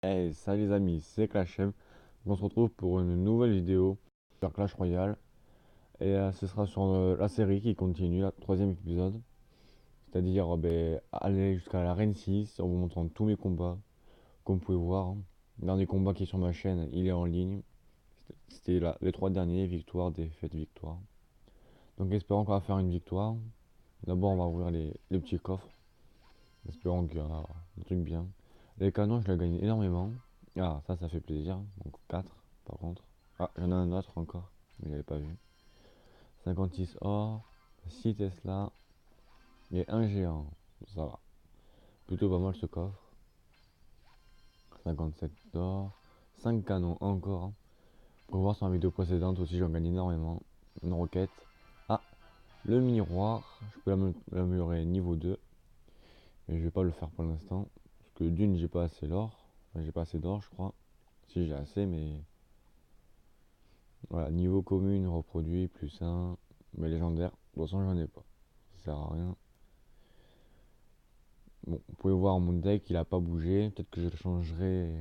Hey, salut les amis, c'est Clashem. On se retrouve pour une nouvelle vidéo sur Clash Royale. Et ce sera sur la série qui continue, le troisième épisode. C'est-à-dire aller jusqu'à la Reine 6 en vous montrant tous mes combats. Comme vous pouvez voir, hein. Le dernier combat qui est sur ma chaîne, il est en ligne. C'était les trois derniers, victoire, défaite, victoire. Donc espérons qu'on va faire une victoire. D'abord on va ouvrir les petits coffres. Espérons qu'il y aura des trucs bien. Les canons, je les gagne énormément. Ah, ça fait plaisir. Donc 4 par contre. Ah, j'en ai un autre encore, mais j'avais pas vu. 56 or, 6 Tesla et un géant. Ça va. Plutôt pas mal ce coffre. 57 d'or, 5 canons encore. Pour voir sur la vidéo précédente aussi, j'en gagne énormément. Une roquette. Ah, le miroir. Je peux l'améliorer niveau 2. Mais je vais pas le faire pour l'instant. Parce que d'une, j'ai pas assez d'or. Enfin, j'ai pas assez d'or, je crois. Si j'ai assez, mais voilà, niveau commune, reproduit, plus un. Mais légendaire, de toute façon, j'en ai pas. Ça sert à rien. Bon, vous pouvez voir mon deck, il a pas bougé. Peut-être que je le changerai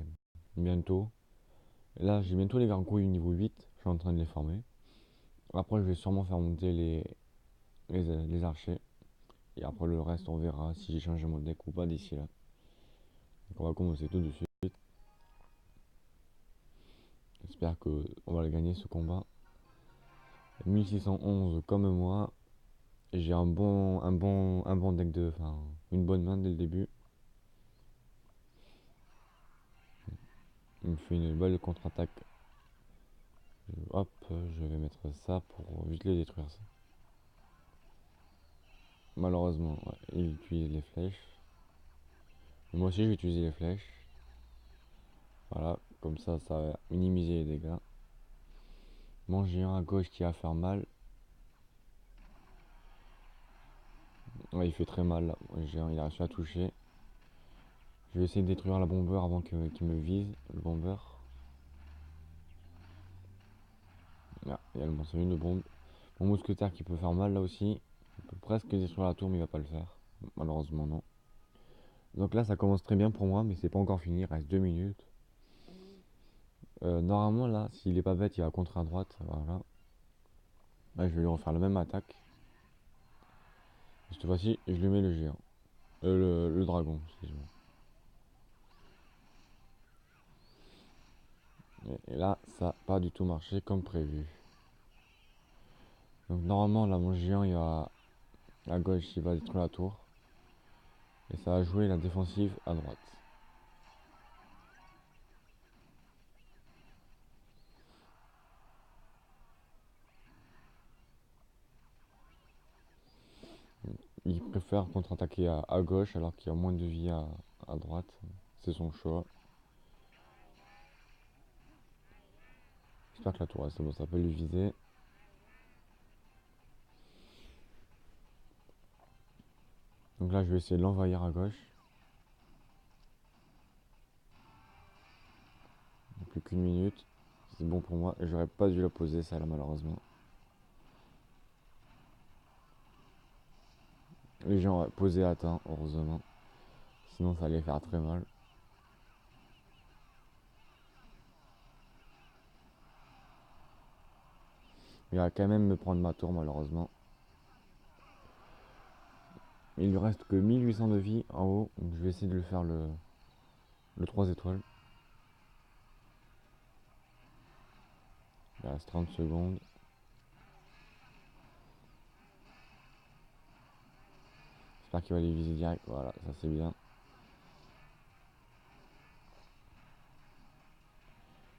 bientôt. Et là, j'ai bientôt les gargouilles niveau 8. Je suis en train de les former. Après, je vais sûrement faire monter les archers. Et après, le reste, on verra si j'ai changé mon deck ou pas d'ici là. Donc, on va commencer tout de suite. J'espère qu'on va le gagner ce combat. 1611 comme moi. J'ai un bon deck enfin, une bonne main dès le début. Il me fait une belle contre-attaque. Hop, je vais mettre ça pour vite le détruire. Ça. Malheureusement, ouais, il utilise les flèches. Et moi aussi, je vais utiliser les flèches. Voilà, comme ça va minimiser les dégâts. Mon géant à gauche qui va faire mal. Ouais, il fait très mal là. Le géant, il a réussi à toucher. Je vais essayer de détruire la bomber avant qu'il me vise, le bomber. Là, il y a le monstre de bombe. Mon mousquetaire qui peut faire mal là aussi. Il peut presque détruire la tour, mais il va pas le faire. Malheureusement, non. Donc là, ça commence très bien pour moi, mais c'est pas encore fini. Il reste 2 minutes. Normalement, là, s'il est pas bête, il va contre à droite. Voilà. Là, je vais lui refaire la même attaque. Cette fois-ci, je lui mets le géant. Le dragon, excuse-moi. Et là, ça n'a pas du tout marché comme prévu. Donc normalement, là, mon géant, il va à gauche, il va détruire la tour. Et ça va jouer la défensive à droite. Il préfère contre-attaquer à gauche alors qu'il y a moins de vie à droite. C'est son choix. J'espère que la tour reste bon, ça peut lui viser. Donc là, je vais essayer de l'envahir à gauche. Plus qu'une minute. C'est bon pour moi. Et j'aurais pas dû la poser, ça là, malheureusement. Les gens auraient posé à temps, heureusement. Sinon, ça allait faire très mal. Il va quand même me prendre ma tour, malheureusement. Il lui reste que 1800 de vie en haut. Donc je vais essayer de le faire le 3 étoiles. Il reste 30 secondes. J'espère qu'il va les viser direct. Voilà, ça c'est bien.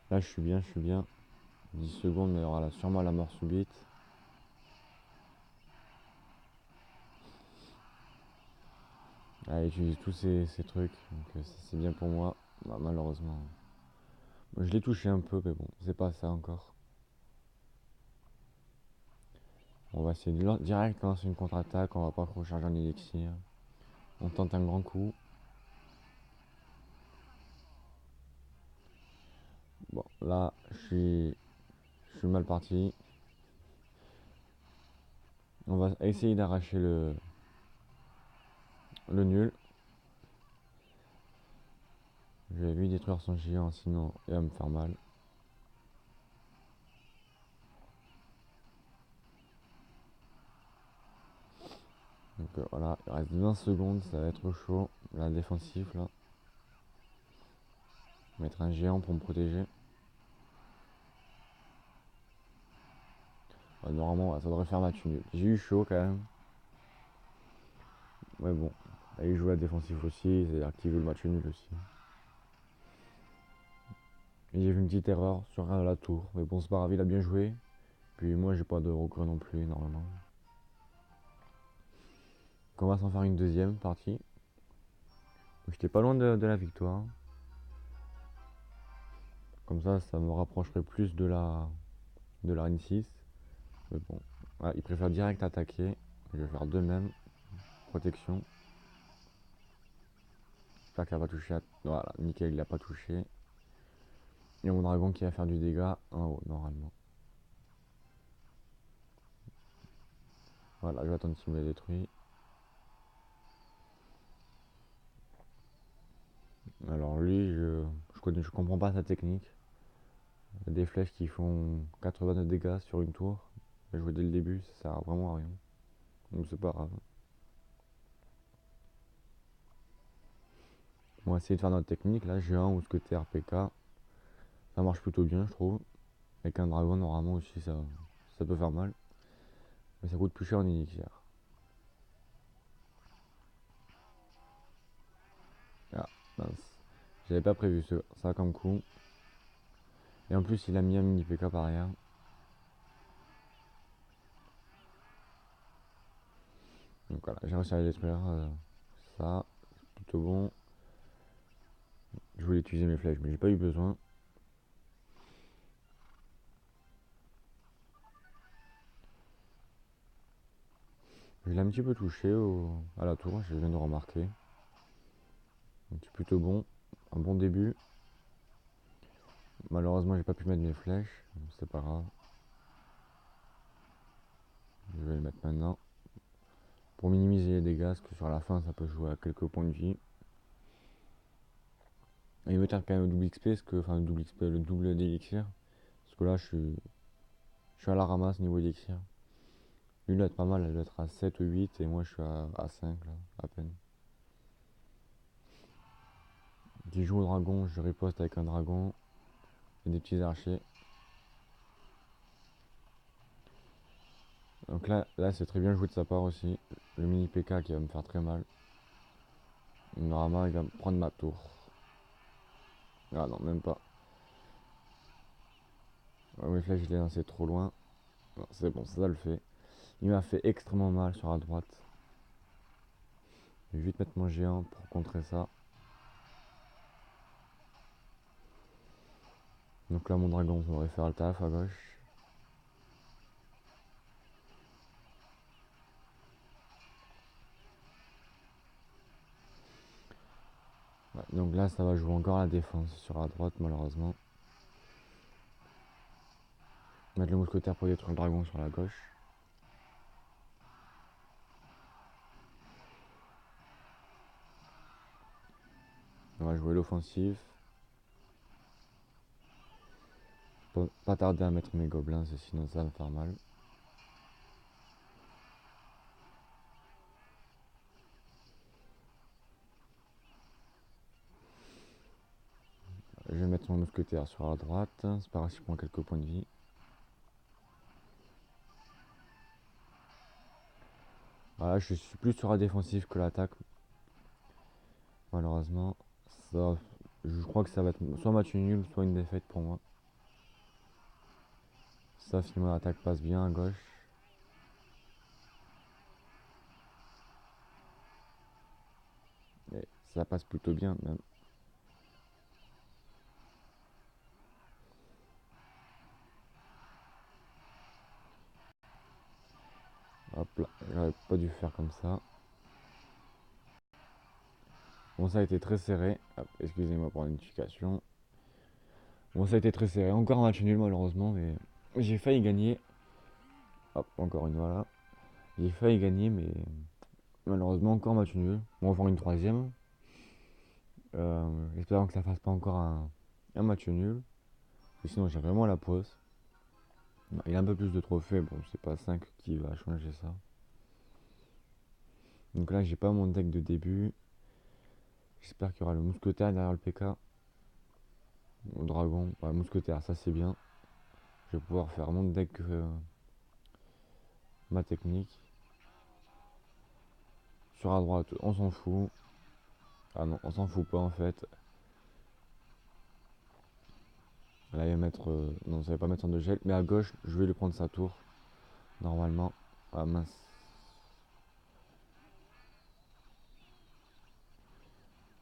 Là, je suis bien, je suis bien. 10 secondes, mais il y aura sûrement la mort subite. Ah, il utilise tous ces trucs. Donc c'est bien pour moi. Bah, malheureusement. Je l'ai touché un peu, mais bon, c'est pas ça encore. On va essayer de direct lancer une contre-attaque. On va pas recharger un élixir. On tente un grand coup. Bon, là, je suis mal parti. On va essayer d'arracher le nul. Je vais lui détruire son géant, sinon il va me faire mal. Donc voilà, il reste 20 secondes, ça va être chaud. La défensive là. Mettre un géant pour me protéger. Normalement, ça devrait faire match nul. J'ai eu chaud quand même. Ouais bon. Là, il joue la défensive aussi, c'est-à-dire qu'il joue le match nul aussi. Et j'ai vu une petite erreur sur la tour. Mais bon, c'est pas grave, il a bien joué. Puis moi, j'ai pas de regret non plus, normalement. Donc on va s'en faire une deuxième partie. J'étais pas loin de la victoire. Comme ça me rapprocherait plus de la Reine 6. Mais bon, voilà, il préfère direct attaquer. Je vais faire de même. Protection. J'espère qu'il a pas touché à... Voilà, nickel, il a pas touché. Et mon dragon qui va faire du dégât en haut, normalement. Voilà, je vais attendre qu'il me les détruit. Alors lui, je comprends pas sa technique. Il y a des flèches qui font 80 de dégâts sur une tour. J'ai joué dès le début, ça sert vraiment à rien. Donc c'est pas grave. On va essayer de faire notre technique. Là, j'ai un mousquetaire PK. Ça marche plutôt bien, je trouve. Avec un dragon, normalement aussi, ça peut faire mal. Mais ça coûte plus cher en élixir. Ah, mince. J'avais pas prévu ça comme coup. Et en plus, il a mis un mini PK par arrière. Donc voilà, j'ai réussi à le détruire. Ça, c'est plutôt bon. Je voulais utiliser mes flèches, mais j'ai pas eu besoin. Je l'ai un petit peu touché à la tour, je viens de remarquer. Donc c'est plutôt bon. Un bon début. Malheureusement, j'ai pas pu mettre mes flèches. C'est pas grave. Je vais les mettre maintenant. Pour minimiser les dégâts, parce que sur la fin, ça peut jouer à quelques points de vie. Et il me tarde quand même le double XP, enfin le double XP, le double d'élixir. Parce que là, je suis à la ramasse niveau élixir. Lui, il doit être pas mal, il doit être à 7 ou 8, et moi, je suis à 5, là, à peine. Qui joue au dragon, je riposte avec un dragon et des petits archers. Donc là c'est très bien joué de sa part aussi. Le mini PK qui va me faire très mal. Normalement, il va me prendre ma tour. Ah non, même pas. Ouais, mes flèches, je l'ai lancé trop loin. C'est bon, ça le fait. Il m'a fait extrêmement mal sur la droite. Je vais vite mettre mon géant pour contrer ça. Donc là, mon dragon devrait faire le taf à gauche. Ouais, donc là, ça va jouer encore la défense sur la droite, malheureusement. Mettre le mousquetaire pour détruire le dragon sur la gauche. On va jouer l'offensive. Pas tarder à mettre mes gobelins, sinon ça va me faire mal. Je vais mettre mon mousquetaire sur la droite. C'est pas grave si je prends quelques points de vie. Voilà, je suis plus sur la défensive que l'attaque. Malheureusement, ça, je crois que ça va être soit match nul, soit une défaite pour moi. Ça, si mon attaque passe bien à gauche. Et ça passe plutôt bien même. Hop là, j'aurais pas dû faire comme ça. Bon, ça a été très serré. Excusez-moi pour la notification. Bon, ça a été très serré. Encore un match nul malheureusement, mais j'ai failli gagner. Hop, encore une voilà. J'ai failli gagner, mais malheureusement encore un match nul. On va faire une troisième. Espérant que ça fasse pas encore un match nul. Sinon, j'ai vraiment la poisse. Il a un peu plus de trophées. Bon, c'est pas 5 qui va changer ça. Donc là, j'ai pas mon deck de début. J'espère qu'il y aura le mousquetaire derrière le PK. Au dragon. Ouais, mousquetaire, ça c'est bien. Je vais pouvoir faire mon deck, ma technique. Sur à droite, on s'en fout. Ah non, on s'en fout pas en fait. Là, il va mettre. Non, ça va pas mettre un de gel. Mais à gauche, je vais lui prendre sa tour. Normalement. Ah mince.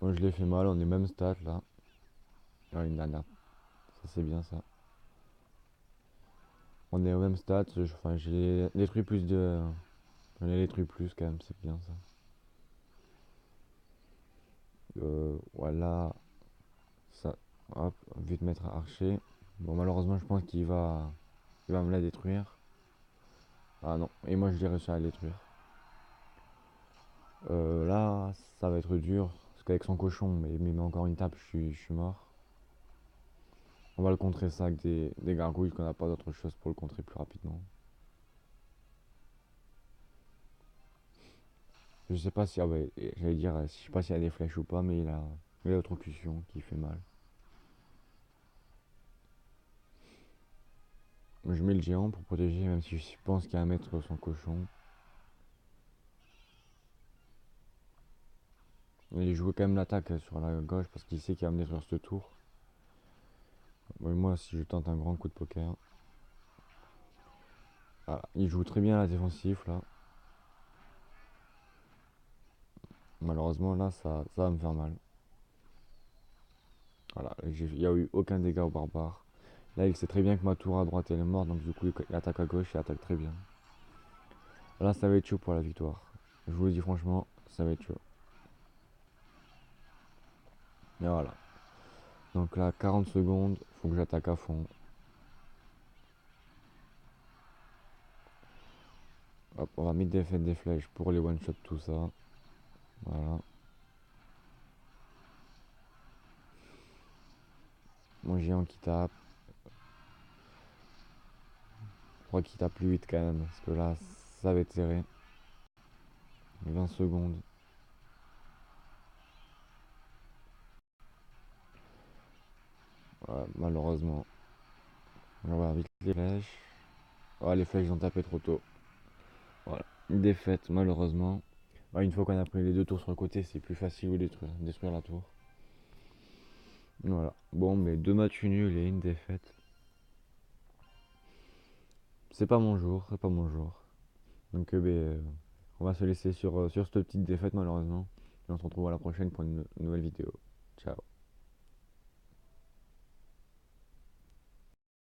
Moi, je l'ai fait mal. On est même stat là. Ah, une dernière. Ça, c'est bien ça. On est au même stat. Enfin, j'ai détruit plus de. J'en ai détruit plus quand même. C'est bien ça. Voilà. Ça. Hop. Vite mettre archer. Bon, malheureusement, je pense il va me la détruire. Ah non. Et moi, je l'ai réussi à la détruire. Là, ça va être dur. Parce qu'avec son cochon, mais il met encore une tape, je suis mort. On va le contrer ça avec des gargouilles qu'on n'a pas d'autre chose pour le contrer plus rapidement. Je sais pas si, ah ouais, j'allais dire, je sais pas s'il y a des flèches ou pas, mais il a l'autre qui fait mal. Je mets le géant pour protéger, même si je pense qu'il va mettre son cochon. Il joue quand même l'attaque sur la gauche parce qu'il sait qu'il va me détruire ce tour. Moi, si je tente un grand coup de poker. Voilà. Il joue très bien à la défensive là. Malheureusement là, ça va me faire mal. Voilà, il n'y a eu aucun dégât au barbare. Là, il sait très bien que ma tour à droite elle est morte, donc du coup, il attaque à gauche, il attaque très bien. Là, ça va être chaud pour la victoire. Je vous le dis franchement, ça va être chaud. Et voilà. Donc là, 40 secondes, faut que j'attaque à fond. Hop, on va mettre des flèches pour les one-shot, tout ça. Voilà. Mon géant qui tape. Je crois qu'il tape plus vite quand même, parce que là, ça va être serré. 20 secondes. Ouais, malheureusement. On va vite les flèches. Oh, les flèches ont tapé trop tôt. Voilà. Une défaite, malheureusement. Ouais, une fois qu'on a pris les deux tours sur le côté, c'est plus facile de détruire la tour. Voilà. Bon, mais deux matchs nuls et une défaite. C'est pas mon jour, c'est pas mon jour. Donc, on va se laisser sur cette petite défaite, malheureusement. Et on se retrouve à la prochaine pour une nouvelle vidéo. Ciao.